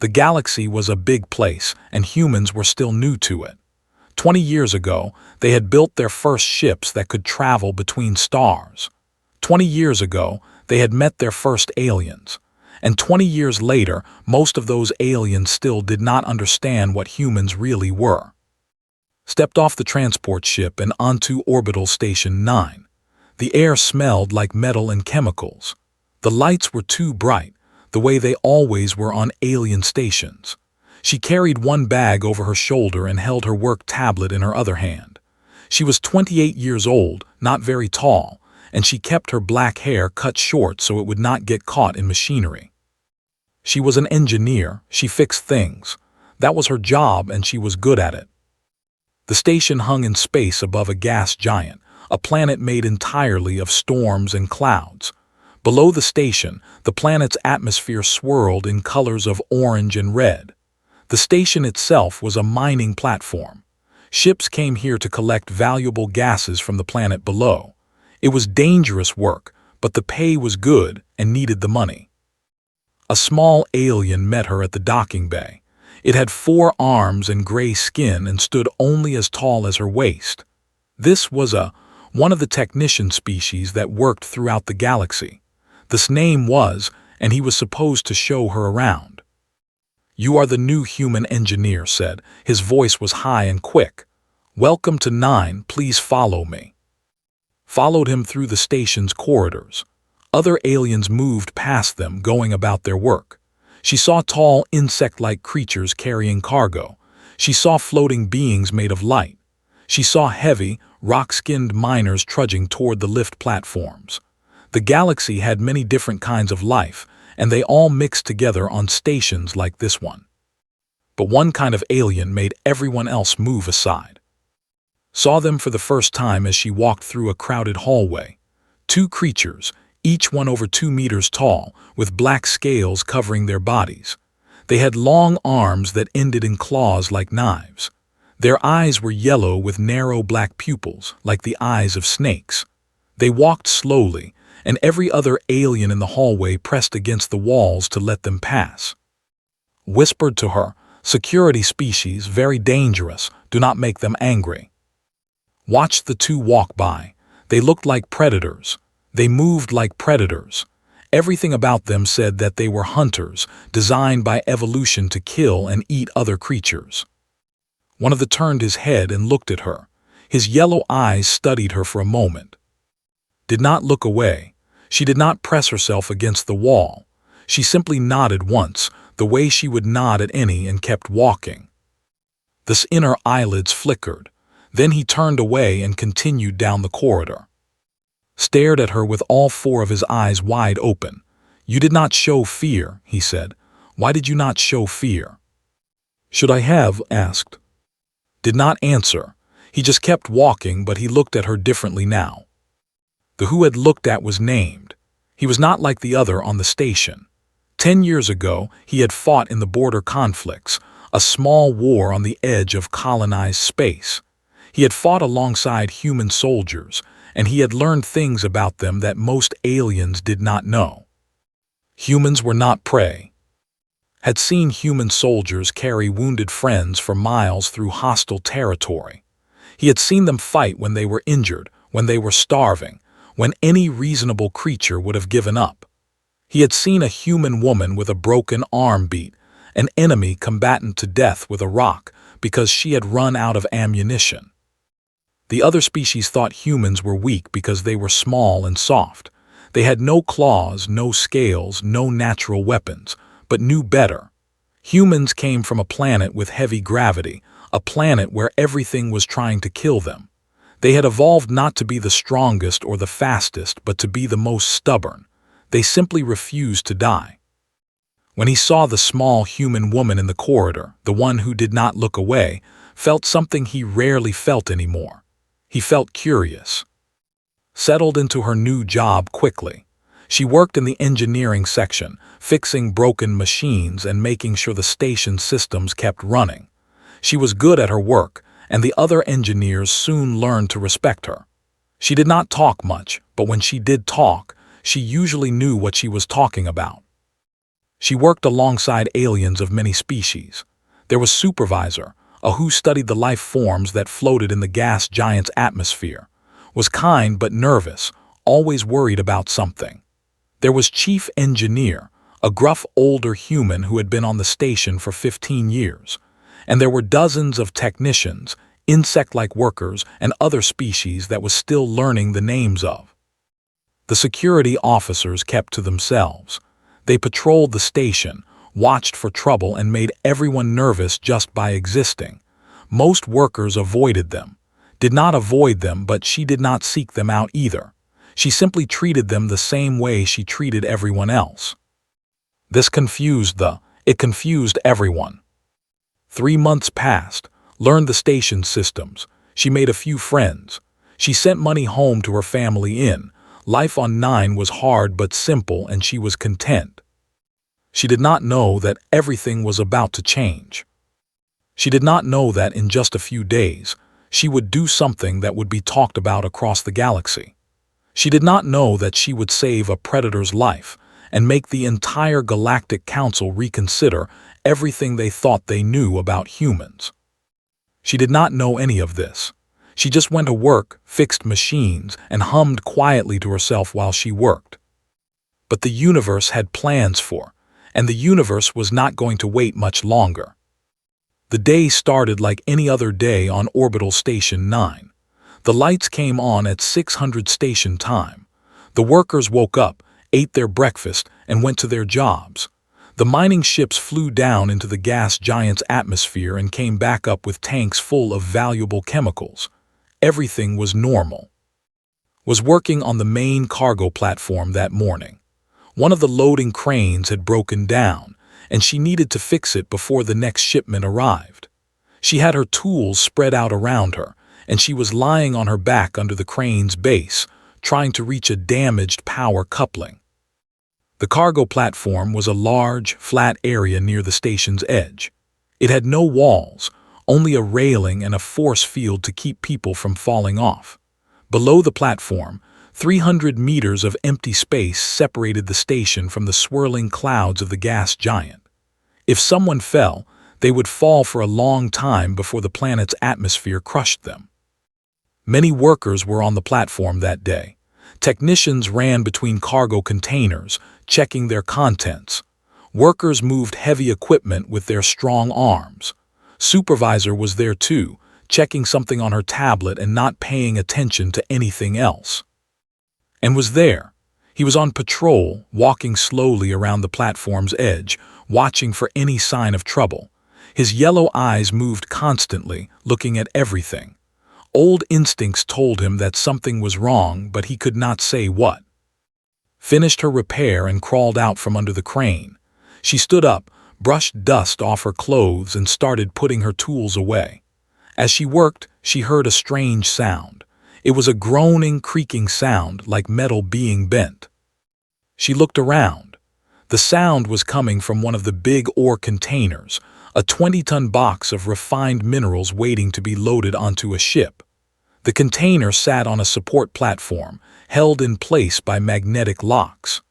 The galaxy was a big place, and humans were still new to it. 20 years ago, they had built their first ships that could travel between stars. 20 years ago, they had met their first aliens. And 20 years later, most of those aliens still did not understand what humans really were. Stepped off the transport ship and onto Orbital Station 9. The air smelled like metal and chemicals. The lights were too bright, the way they always were on alien stations. She carried one bag over her shoulder and held her work tablet in her other hand. She was 28 years old, not very tall, and she kept her black hair cut short so it would not get caught in machinery. She was an engineer, she fixed things. That was her job and she was good at it. The station hung in space above a gas giant, a planet made entirely of storms and clouds. Below the station, the planet's atmosphere swirled in colors of orange and red. The station itself was a mining platform. Ships came here to collect valuable gases from the planet below. It was dangerous work, but the pay was good and needed the money. A small alien met her at the docking bay. It had 4 arms and gray skin and stood only as tall as her waist. This was one of the technician species that worked throughout the galaxy. This name was, and he was supposed to show her around. "You are the new human engineer," said. His voice was high and quick. "Welcome to 9, please follow me." Followed him through the station's corridors. Other aliens moved past them, going about their work. She saw tall, insect-like creatures carrying cargo. She saw floating beings made of light. She saw heavy, rock-skinned miners trudging toward the lift platforms. The galaxy had many different kinds of life, and they all mixed together on stations like this one. But one kind of alien made everyone else move aside. Saw them for the first time as she walked through a crowded hallway. 2 creatures, each one over 2 meters tall, with black scales covering their bodies. They had long arms that ended in claws like knives. Their eyes were yellow with narrow black pupils, like the eyes of snakes. They walked slowly, and every other alien in the hallway pressed against the walls to let them pass. Whispered to her, "Security species, very dangerous, do not make them angry." Watched the 2 walk by. They looked like predators. They moved like predators. Everything about them said that they were hunters, designed by evolution to kill and eat other creatures. One of them turned his head and looked at her. His yellow eyes studied her for a moment. Did not look away. She did not press herself against the wall. She simply nodded once, the way she would nod at any, and kept walking. His inner eyelids flickered. Then he turned away and continued down the corridor. Stared at her with all 4 of his eyes wide open. "You did not show fear," he said. "Why did you not show fear?" "Should I have?" asked. Did not answer. He just kept walking, but he looked at her differently now. The who had looked at was named. He was not like the other on the station. 10 years ago, he had fought in the border conflicts, a small war on the edge of colonized space. He had fought alongside human soldiers, and he had learned things about them that most aliens did not know. Humans were not prey. Had seen human soldiers carry wounded friends for miles through hostile territory. He had seen them fight when they were injured, when they were starving, when any reasonable creature would have given up. He had seen a human woman with a broken arm beat an enemy combatant to death with a rock because she had run out of ammunition. The other species thought humans were weak because they were small and soft. They had no claws, no scales, no natural weapons, but knew better. Humans came from a planet with heavy gravity, a planet where everything was trying to kill them. They had evolved not to be the strongest or the fastest, but to be the most stubborn. They simply refused to die. When he saw the small human woman in the corridor, the one who did not look away, felt something he rarely felt anymore. He felt curious. Settled into her new job quickly. She worked in the engineering section, fixing broken machines and making sure the station systems kept running. She was good at her work, and the other engineers soon learned to respect her. She did not talk much, but when she did talk, she usually knew what she was talking about. She worked alongside aliens of many species. There was Supervisor, who studied the life forms that floated in the gas giant's atmosphere, was kind but nervous, always worried about something. There was Chief Engineer, a gruff older human who had been on the station for 15 years. And there were dozens of technicians, insect-like workers, and other species that was still learning the names of. The security officers kept to themselves. They patrolled the station, watched for trouble, and made everyone nervous just by existing. Most workers avoided them. Did not avoid them, but she did not seek them out either. She simply treated them the same way she treated everyone else. It confused everyone. 3 months passed, learned the station systems. She made a few friends. She sent money home to her family in. Life on 9 was hard but simple, and she was content. She did not know that everything was about to change. She did not know that in just a few days, she would do something that would be talked about across the galaxy. She did not know that she would save a predator's life and make the entire Galactic Council reconsider everything they thought they knew about humans. She did not know any of this. She just went to work, fixed machines, and hummed quietly to herself while she worked. But the universe had plans for, and the universe was not going to wait much longer. The day started like any other day on Orbital Station 9. The lights came on at 600 station time. The workers woke up, ate their breakfast, and went to their jobs. The mining ships flew down into the gas giant's atmosphere and came back up with tanks full of valuable chemicals. Everything was normal. Was working on the main cargo platform that morning. One of the loading cranes had broken down, and she needed to fix it before the next shipment arrived. She had her tools spread out around her, and she was lying on her back under the crane's base, trying to reach a damaged power coupling. The cargo platform was a large, flat area near the station's edge. It had no walls, only a railing and a force field to keep people from falling off. Below the platform, 300 meters of empty space separated the station from the swirling clouds of the gas giant. If someone fell, they would fall for a long time before the planet's atmosphere crushed them. Many workers were on the platform that day. Technicians ran between cargo containers, checking their contents. Workers moved heavy equipment with their strong arms. Supervisor was there too, checking something on her tablet and not paying attention to anything else. And was there. He was on patrol, walking slowly around the platform's edge, watching for any sign of trouble. His yellow eyes moved constantly, looking at everything. Old instincts told him that something was wrong, but he could not say what. Finished her repair and crawled out from under the crane. She stood up, brushed dust off her clothes, and started putting her tools away. As she worked, she heard a strange sound. It was a groaning, creaking sound, like metal being bent. She looked around. The sound was coming from one of the big ore containers, a 20-ton box of refined minerals waiting to be loaded onto a ship. The container sat on a support platform, held in place by magnetic locks.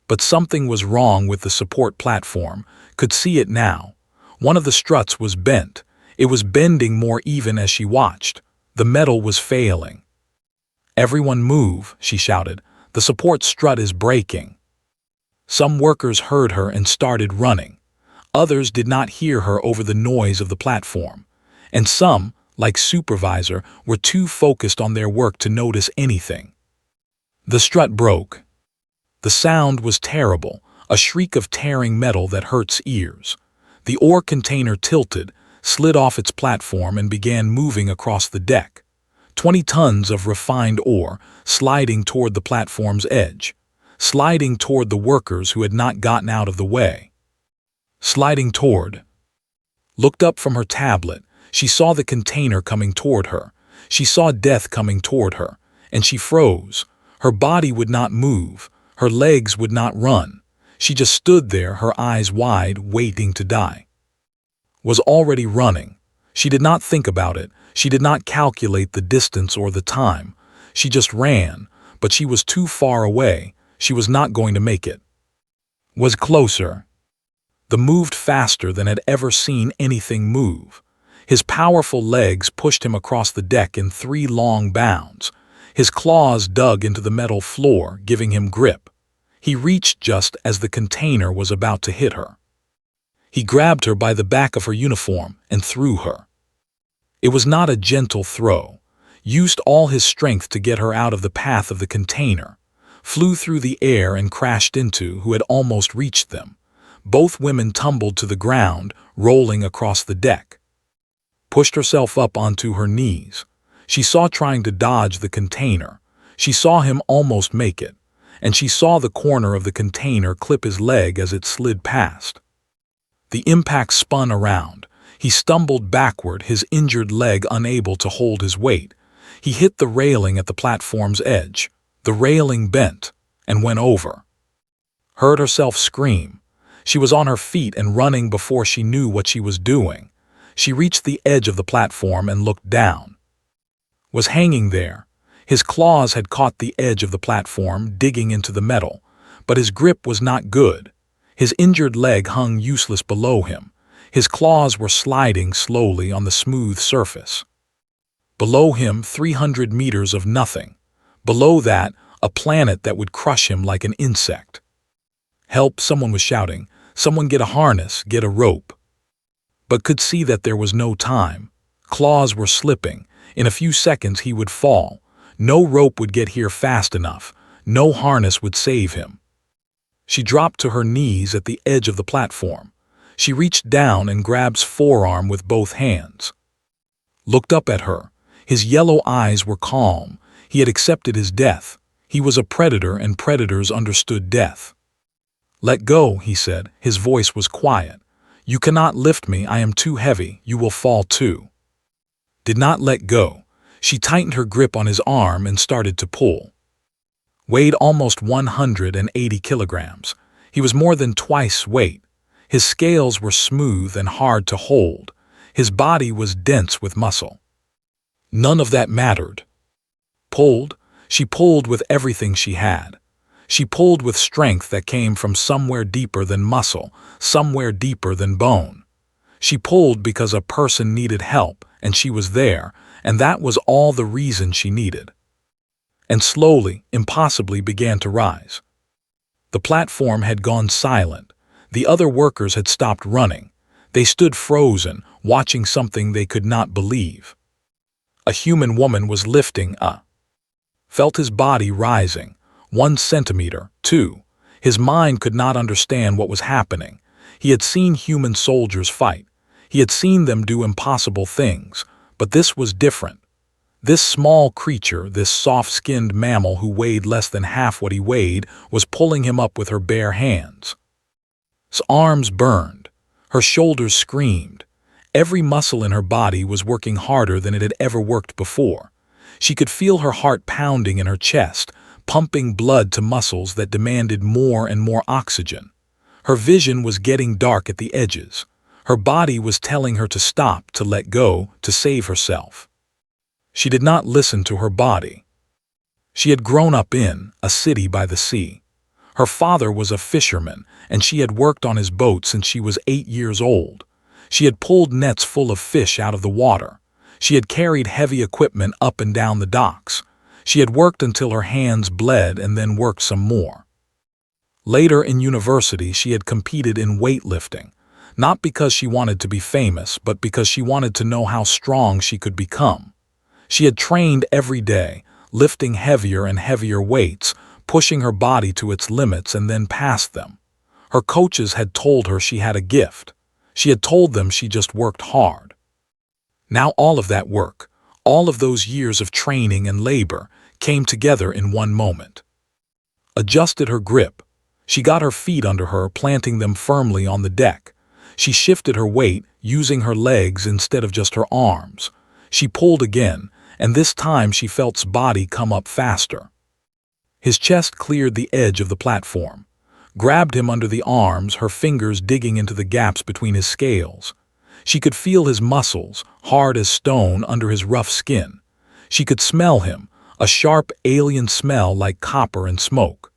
But something was wrong with the support platform, could see it now. One of the struts was bent. It was bending more even as she watched. The metal was failing. "Everyone move," she shouted. "The support strut is breaking." Some workers heard her and started running. Others did not hear her over the noise of the platform. And some, like Supervisor, were too focused on their work to notice anything. The strut broke. The sound was terrible, a shriek of tearing metal that hurts ears. The ore container tilted, slid off its platform, and began moving across the deck. 20 tons of refined ore, sliding toward the platform's edge. Sliding toward the workers who had not gotten out of the way. Sliding toward. Looked up from her tablet. She saw the container coming toward her. She saw death coming toward her, and she froze. Her body would not move. Her legs would not run. She just stood there, her eyes wide, waiting to die. Was already running. She did not think about it. She did not calculate the distance or the time. She just ran, but she was too far away. She was not going to make it. was closer. The moved faster than had ever seen anything move. His powerful legs pushed him across the deck in 3 long bounds. His claws dug into the metal floor, giving him grip. He reached just as the container was about to hit her. He grabbed her by the back of her uniform and threw her. It was not a gentle throw. Used all his strength to get her out of the path of the container. Flew through the air and crashed into who had almost reached them. Both women tumbled to the ground, rolling across the deck. Pushed herself up onto her knees. She saw trying to dodge the container. She saw him almost make it, and she saw the corner of the container clip his leg as it slid past. The impact spun around. He stumbled backward, his injured leg unable to hold his weight. He hit the railing at the platform's edge. The railing bent and went over. Heard herself scream. She was on her feet and running before she knew what she was doing. She reached the edge of the platform and looked down. Was hanging there. His claws had caught the edge of the platform, digging into the metal, but his grip was not good. His injured leg hung useless below him. His claws were sliding slowly on the smooth surface. Below him, 300 meters of nothing. Below that, a planet that would crush him like an insect. Help, someone was shouting. Someone get a harness, get a rope. But could see that there was no time. Claws were slipping. In a few seconds he would fall. No rope would get here fast enough. No harness would save him. She dropped to her knees at the edge of the platform. She reached down and grabbed his forearm with both hands. Looked up at her. His yellow eyes were calm. He had accepted his death. He was a predator, and predators understood death. Let go, he said. His voice was quiet. You cannot lift me. I am too heavy. You will fall too. Did not let go. She tightened her grip on his arm and started to pull. Weighed almost 180 kilograms. He was more than twice weight. His scales were smooth and hard to hold. His body was dense with muscle. None of that mattered. Pulled. She pulled with everything she had. She pulled with strength that came from somewhere deeper than muscle, somewhere deeper than bone. She pulled because a person needed help, and she was there, and that was all the reason she needed. And slowly, impossibly began to rise. The platform had gone silent. The other workers had stopped running. They stood frozen, watching something they could not believe. A human woman was lifting felt his body rising. 1 centimeter, 2. His mind could not understand what was happening. He had seen human soldiers fight. He had seen them do impossible things, but this was different. This small creature, this soft-skinned mammal who weighed less than half what he weighed, was pulling him up with her bare hands. His arms burned. Her shoulders screamed. Every muscle in her body was working harder than it had ever worked before. She could feel her heart pounding in her chest, pumping blood to muscles that demanded more and more oxygen. Her vision was getting dark at the edges. Her body was telling her to stop, to let go, to save herself. She did not listen to her body. She had grown up in a city by the sea. Her father was a fisherman, and she had worked on his boat since she was 8 years old. She had pulled nets full of fish out of the water. She had carried heavy equipment up and down the docks. She had worked until her hands bled and then worked some more. Later in university, she had competed in weightlifting, not because she wanted to be famous, but because she wanted to know how strong she could become. She had trained every day, lifting heavier and heavier weights, pushing her body to its limits and then past them. Her coaches had told her she had a gift. She had told them she just worked hard. Now all of that work, all of those years of training and labor, came together in one moment. Adjusted her grip. She got her feet under her, planting them firmly on the deck. She shifted her weight, using her legs instead of just her arms. She pulled again, and this time she felt his body come up faster. His chest cleared the edge of the platform. Grabbed him under the arms, her fingers digging into the gaps between his scales. She could feel his muscles, hard as stone, under his rough skin. She could smell him, a sharp alien smell like copper and smoke.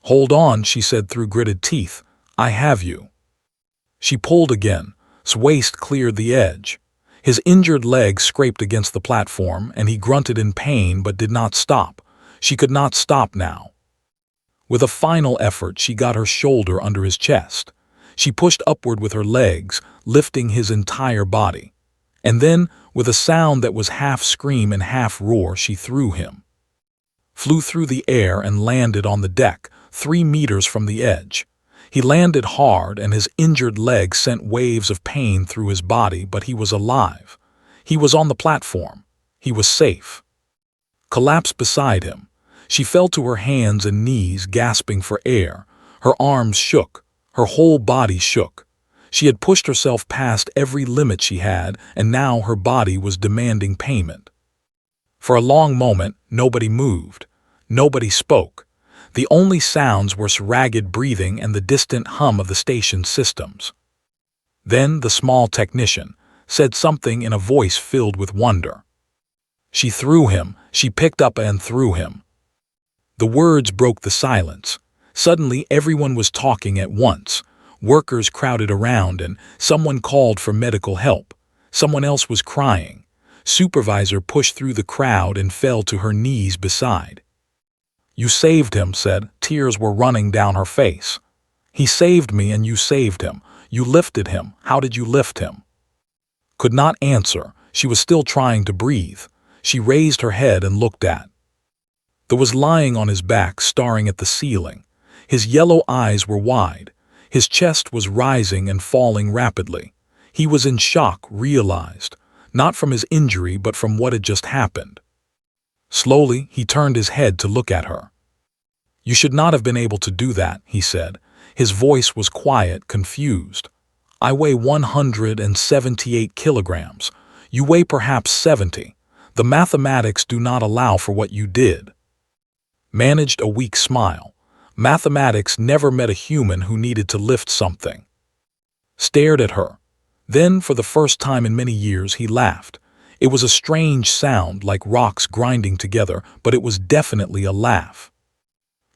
"Hold on," she said through gritted teeth. "I have you." She pulled again. His waist cleared the edge. His injured leg scraped against the platform, and he grunted in pain but did not stop. She could not stop now. With a final effort, she got her shoulder under his chest. She pushed upward with her legs, lifting his entire body. And then, with a sound that was half scream and half roar, she threw him. Flew through the air and landed on the deck, 3 meters from the edge. He landed hard, and his injured leg sent waves of pain through his body, but he was alive. He was on the platform. He was safe. Collapsed beside him, she fell to her hands and knees, gasping for air. Her arms shook. Her whole body shook. She had pushed herself past every limit she had, and now her body was demanding payment. For a long moment, nobody moved. Nobody spoke. The only sounds were ragged breathing and the distant hum of the station's systems. Then the small technician said something in a voice filled with wonder. She threw him. She picked up and threw him. The words broke the silence. Suddenly everyone was talking at once. Workers crowded around, and someone called for medical help. Someone else was crying. Supervisor pushed through the crowd and fell to her knees beside. "You saved him," said. Tears were running down her face. "He saved me and you saved him. You lifted him. How did you lift him?" Could not answer. She was still trying to breathe. She raised her head and looked at. There was lying on his back, staring at the ceiling. His yellow eyes were wide. His chest was rising and falling rapidly. He was in shock, realized, not from his injury but from what had just happened. Slowly, he turned his head to look at her. "You should not have been able to do that," he said. His voice was quiet, confused. "I weigh 178 kilograms. You weigh perhaps 70. The mathematics do not allow for what you did." Managed a weak smile. Mathematics never met a human who needed to lift something. Stared at her. Then, for the first time in many years, he laughed. It was a strange sound, like rocks grinding together, but it was definitely a laugh.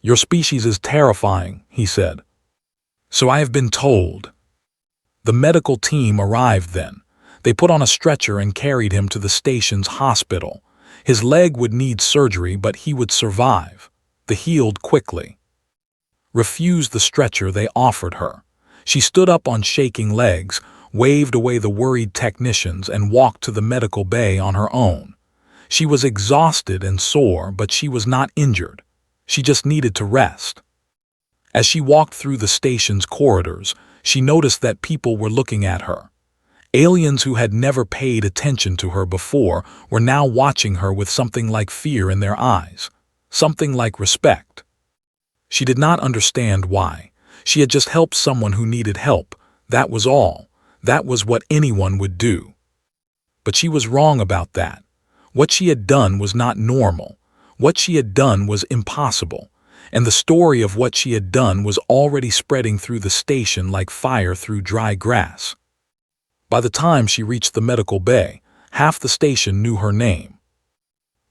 "Your species is terrifying," he said. "So I have been told." The medical team arrived then. They put on a stretcher and carried him to the station's hospital. His leg would need surgery, but he would survive. They healed quickly. Refused the stretcher they offered her. She stood up on shaking legs, waved away the worried technicians, and walked to the medical bay on her own. She was exhausted and sore, but she was not injured. She just needed to rest. As she walked through the station's corridors, she noticed that people were looking at her. Aliens who had never paid attention to her before were now watching her with something like fear in their eyes, something like respect. She did not understand why. She had just helped someone who needed help. That was all. That was what anyone would do. But she was wrong about that. What she had done was not normal. What she had done was impossible. And the story of what she had done was already spreading through the station like fire through dry grass. By the time she reached the medical bay, half the station knew her name.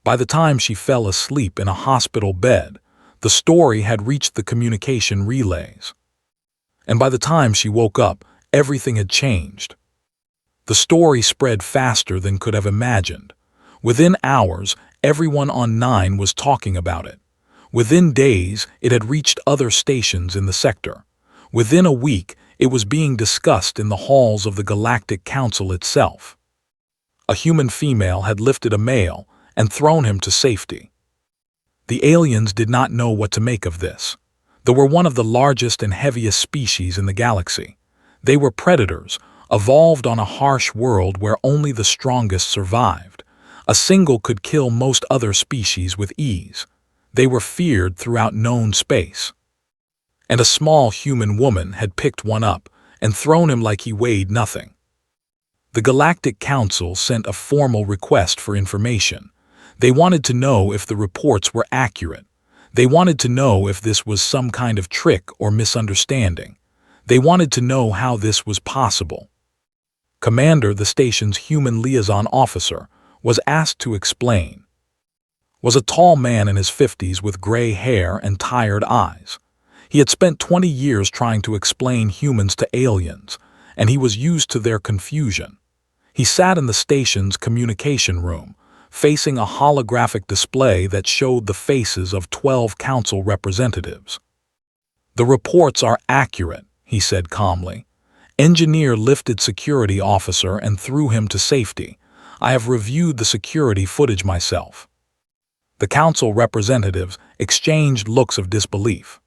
By the time she fell asleep in a hospital bed, the story had reached the communication relays. And by the time she woke up, everything had changed. The story spread faster than could have imagined. Within hours, everyone on 9 was talking about it. Within days, it had reached other stations in the sector. Within a week, it was being discussed in the halls of the Galactic Council itself. A human female had lifted a male and thrown him to safety. The aliens did not know what to make of this. They were one of the largest and heaviest species in the galaxy. They were predators, evolved on a harsh world where only the strongest survived. A single could kill most other species with ease. They were feared throughout known space. And a small human woman had picked one up and thrown him like he weighed nothing. The Galactic Council sent a formal request for information. They wanted to know if the reports were accurate. They wanted to know if this was some kind of trick or misunderstanding. They wanted to know how this was possible. Commander, the station's human liaison officer, was asked to explain. Was a tall man in his 50s with gray hair and tired eyes. He had spent 20 years trying to explain humans to aliens, and he was used to their confusion. He sat in the station's communication room, facing a holographic display that showed the faces of 12 council representatives. "The reports are accurate," he said calmly. Engineer lifted security officer and threw him to safety. "I have reviewed the security footage myself." The council representatives exchanged looks of disbelief.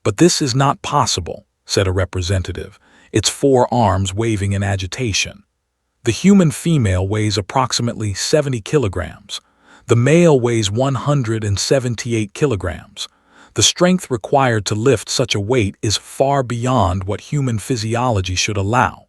"But this is not possible," said a representative, its 4 arms waving in agitation. "The human female weighs approximately 70 kilograms. The male weighs 178 kilograms. The strength required to lift such a weight is far beyond what human physiology should allow."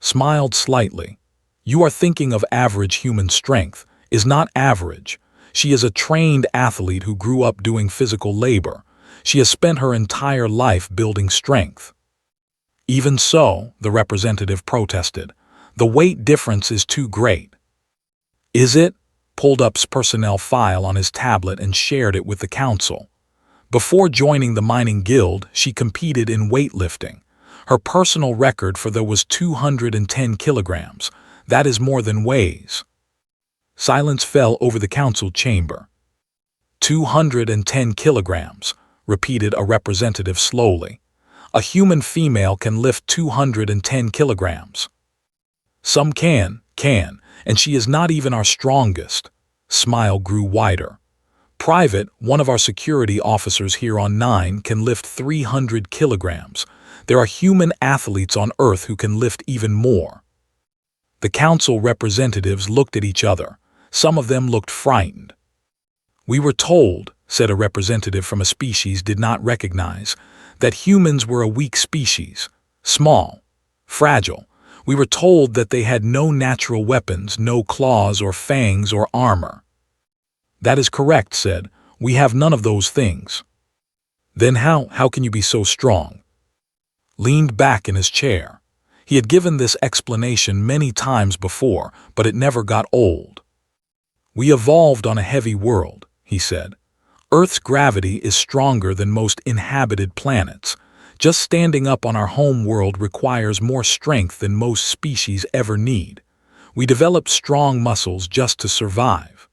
Smiled slightly. "You are thinking of average human strength. Is not average. She is a trained athlete who grew up doing physical labor. She has spent her entire life building strength." "Even so," the representative protested, "the weight difference is too great." "Is it?" Pulled up personnel file on his tablet and shared it with the council. Before joining the mining guild, she competed in weightlifting. Her personal record for that was 210 kilograms. That is more than weighs. Silence fell over the council chamber. 210 kilograms, repeated a representative slowly. "A human female can lift 210 kilograms. Some can, and she is not even our strongest." Smile grew wider. "Private, one of our security officers here on 9 can lift 300 kilograms. There are human athletes on Earth who can lift even more." The council representatives looked at each other. Some of them looked frightened. "We were told," said a representative from a species did not recognize, "that humans were a weak species, small, fragile. We were told that they had no natural weapons, no claws or fangs or armor." "That is correct," said. "We have none of those things." "Then how can you be so strong?" Leaned back in his chair. He had given this explanation many times before, but it never got old. "We evolved on a heavy world," he said. "Earth's gravity is stronger than most inhabited planets. Just standing up on our home world requires more strength than most species ever need. We developed strong muscles just to survive.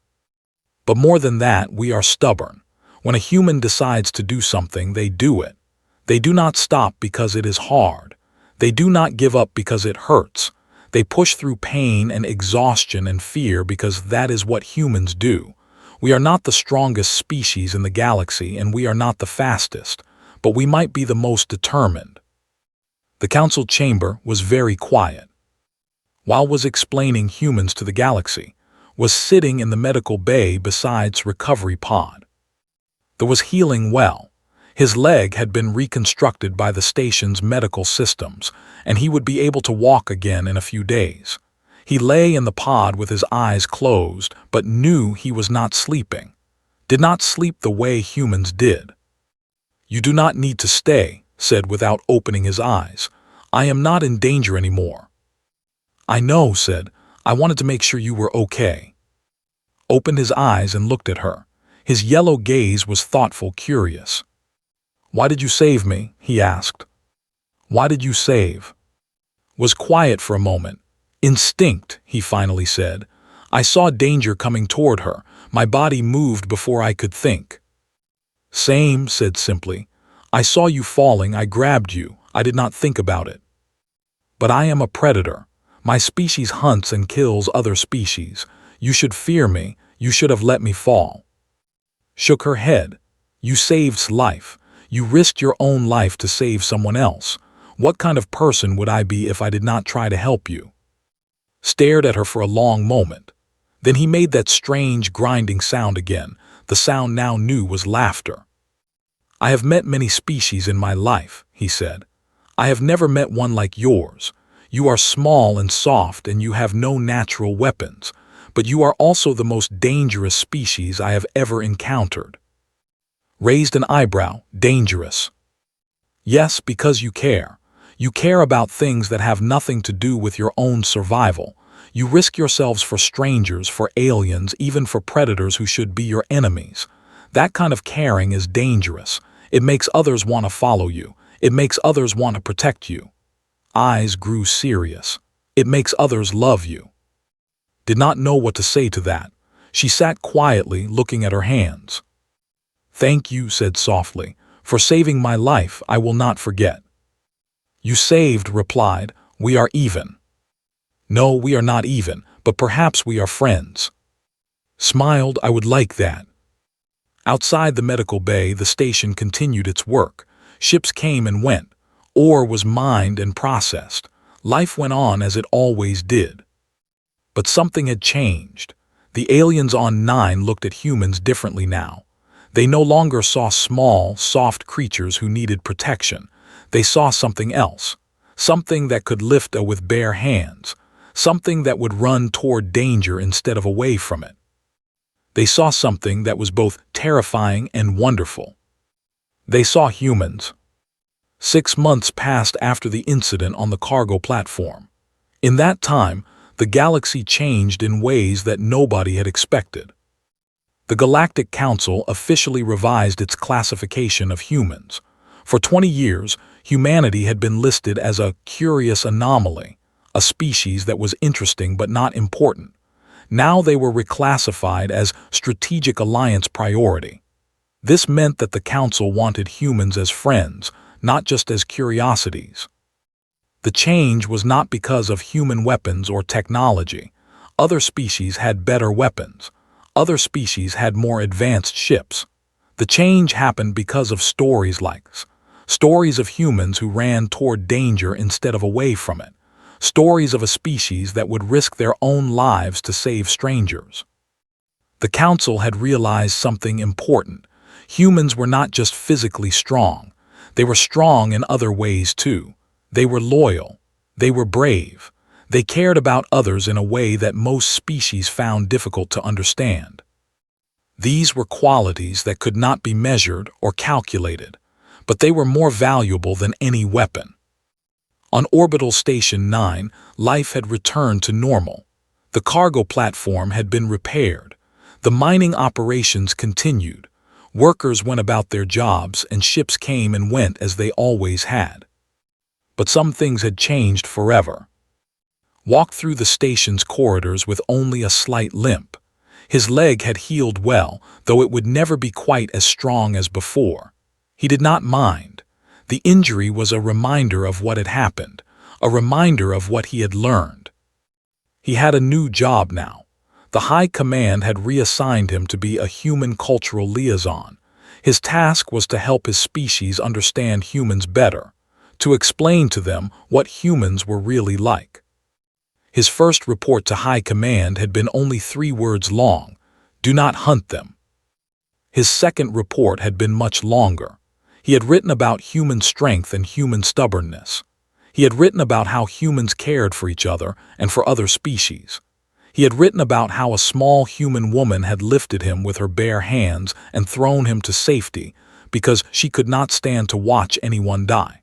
But more than that, we are stubborn. When a human decides to do something, they do it. They do not stop because it is hard. They do not give up because it hurts. They push through pain and exhaustion and fear because that is what humans do. We are not the strongest species in the galaxy and we are not the fastest, but we might be the most determined." The council chamber was very quiet. While was explaining humans to the galaxy, was sitting in the medical bay besides recovery pod. There was healing well. His leg had been reconstructed by the station's medical systems, and he would be able to walk again in a few days. He lay in the pod with his eyes closed, but knew he was not sleeping. Did not sleep the way humans did. "You do not need to stay," said without opening his eyes. "I am not in danger anymore." "I know," said. "I wanted to make sure you were okay." Opened his eyes and looked at her. His yellow gaze was thoughtful, curious. "Why did you save me?" he asked. "Why did you save?" Was quiet for a moment. "Instinct," he finally said. "I saw danger coming toward her. My body moved before I could think." "Same," said simply. "I saw you falling, I grabbed you. I did not think about it. But I am a predator. My species hunts and kills other species. You should fear me. You should have let me fall." Shook her head. "You saved life. You risked your own life to save someone else. What kind of person would I be if I did not try to help you?" Stared at her for a long moment. Then he made that strange grinding sound again. The sound now knew was laughter. "I have met many species in my life," he said. "I have never met one like yours. You are small and soft and you have no natural weapons, but you are also the most dangerous species I have ever encountered." Raised an eyebrow. "Dangerous?" "Yes, because you care. You care about things that have nothing to do with your own survival. You risk yourselves for strangers, for aliens, even for predators who should be your enemies. That kind of caring is dangerous. It makes others want to follow you. It makes others want to protect you. Eyes grew serious. It makes others love you. Did not know what to say to that. She sat quietly, looking at her hands. "Thank you," said softly, "for saving my life. I will not forget." "You saved," replied. "We are even." "No, we are not even, but perhaps we are friends." Smiled. "I would like that." Outside the medical bay, the station continued its work. Ships came and went. Ore was mined and processed. Life went on as it always did. But something had changed. The aliens on 9 looked at humans differently now. They no longer saw small, soft creatures who needed protection. They saw something else. Something that could lift with bare hands. Something that would run toward danger instead of away from it. They saw something that was both terrifying and wonderful. They saw humans. 6 months passed after the incident on the cargo platform. In that time, the galaxy changed in ways that nobody had expected. The Galactic Council officially revised its classification of humans. For 20 years, humanity had been listed as a curious anomaly, a species that was interesting but not important. Now they were reclassified as strategic alliance priority. This meant that the Council wanted humans as friends, not just as curiosities. The change was not because of human weapons or technology. Other species had better weapons. Other species had more advanced ships. The change happened because of stories like stories of humans who ran toward danger instead of away from it. Stories of a species that would risk their own lives to save strangers. The Council had realized something important. Humans were not just physically strong. They were strong in other ways too. They were loyal. They were brave. They cared about others in a way that most species found difficult to understand. These were qualities that could not be measured or calculated, but they were more valuable than any weapon. On Orbital Station 9, life had returned to normal. The cargo platform had been repaired. The mining operations continued. Workers went about their jobs and ships came and went as they always had. But some things had changed forever. Walked through the station's corridors with only a slight limp. His leg had healed well, though it would never be quite as strong as before. He did not mind. The injury was a reminder of what had happened, a reminder of what he had learned. He had a new job now. The High Command had reassigned him to be a human cultural liaison. His task was to help his species understand humans better, to explain to them what humans were really like. His first report to High Command had been only 3 words long: "Do not hunt them." His second report had been much longer. He had written about human strength and human stubbornness. He had written about how humans cared for each other and for other species. He had written about how a small human woman had lifted him with her bare hands and thrown him to safety because she could not stand to watch anyone die.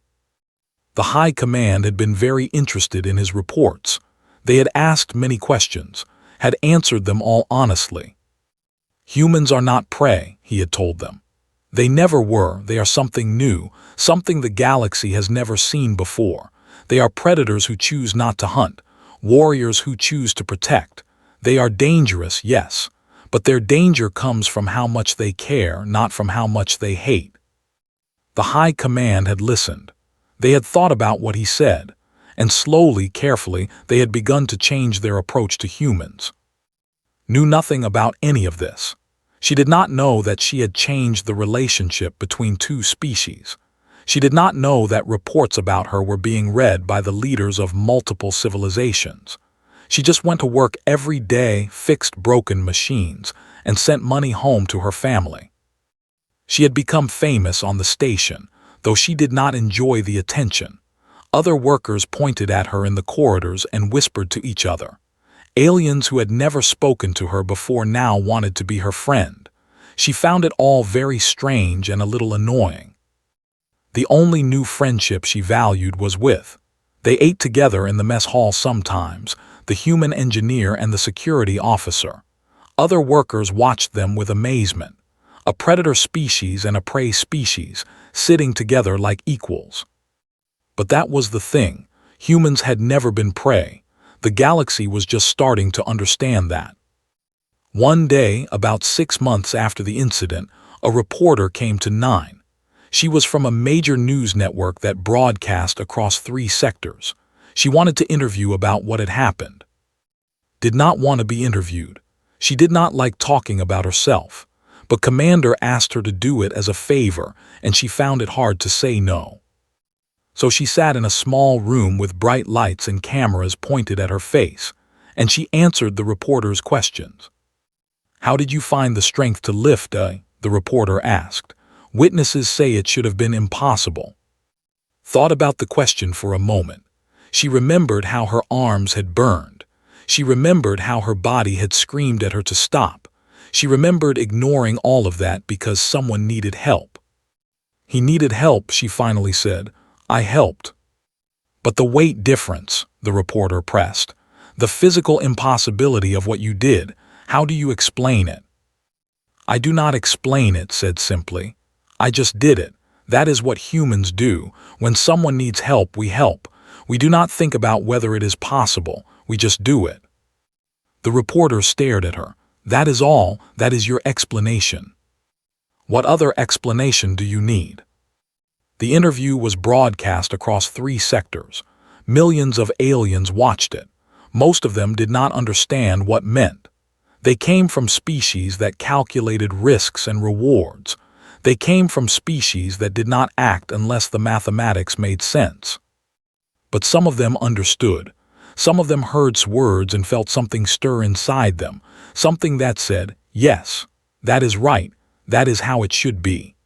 The High Command had been very interested in his reports. They had asked many questions, had answered them all honestly. "Humans are not prey," he had told them. "They never were. They are something new, something the galaxy has never seen before. They are predators who choose not to hunt, warriors who choose to protect. They are dangerous, yes, but their danger comes from how much they care, not from how much they hate." The High Command had listened. They had thought about what he said, and slowly, carefully, they had begun to change their approach to humans. Knew nothing about any of this. She did not know that she had changed the relationship between 2 species. She did not know that reports about her were being read by the leaders of multiple civilizations. She just went to work every day, fixed broken machines, and sent money home to her family. She had become famous on the station, though she did not enjoy the attention. Other workers pointed at her in the corridors and whispered to each other. Aliens who had never spoken to her before now wanted to be her friend. She found it all very strange and a little annoying. The only new friendship she valued was with. They ate together in the mess hall sometimes, the human engineer and the security officer. Other workers watched them with amazement. a predator species and a prey species, sitting together like equals. But that was the thing. Humans had never been prey. The galaxy was just starting to understand that. One day, about 6 months after the incident, a reporter came to Nine. She was from a major news network that broadcast across 3 sectors. She wanted to interview about what had happened. Did not want to be interviewed. She did not like talking about herself. But Commander asked her to do it as a favor, and she found it hard to say no. So she sat in a small room with bright lights and cameras pointed at her face, and she answered the reporter's questions. "How did you find the strength to lift, the reporter asked. "Witnesses say it should have been impossible." Thought about the question for a moment. She remembered how her arms had burned. She remembered how her body had screamed at her to stop. She remembered ignoring all of that because someone needed help. "He needed help," she finally said. "I helped." "But the weight difference," the reporter pressed. "The physical impossibility of what you did, how do you explain it?" "I do not explain it," said simply. "I just did it. That is what humans do. When someone needs help, we help. We do not think about whether it is possible. We just do it." The reporter stared at her. "That is all. That is your explanation." "What other explanation do you need?" The interview was broadcast across 3 sectors. Millions of aliens watched it. Most of them did not understand what meant. They came from species that calculated risks and rewards. They came from species that did not act unless the mathematics made sense. But some of them understood. Some of them heard words and felt something stir inside them, something that said, "Yes, that is right, that is how it should be."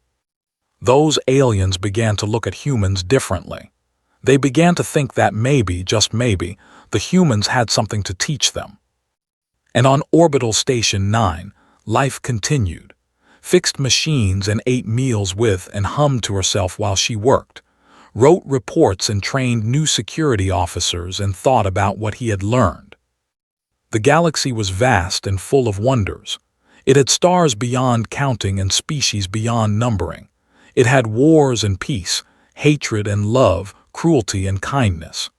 Those aliens began to look at humans differently. They began to think that maybe, just maybe, the humans had something to teach them. And on Orbital Station 9, life continued. Fixed machines and ate meals with and hummed to herself while she worked. Wrote reports and trained new security officers and thought about what he had learned. The galaxy was vast and full of wonders. It had stars beyond counting and species beyond numbering. It had wars and peace, hatred and love, cruelty and kindness.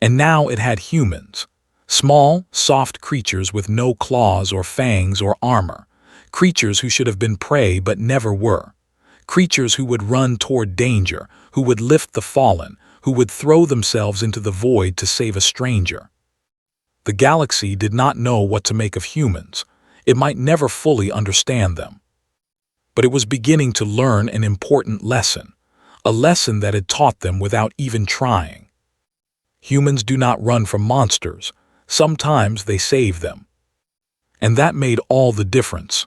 And now it had humans. Small, soft creatures with no claws or fangs or armor. Creatures who should have been prey but never were. Creatures who would run toward danger, who would lift the fallen, who would throw themselves into the void to save a stranger. The galaxy did not know what to make of humans. It might never fully understand them. But it was beginning to learn an important lesson, a lesson that had taught them without even trying. Humans do not run from monsters. Sometimes they save them. And that made all the difference.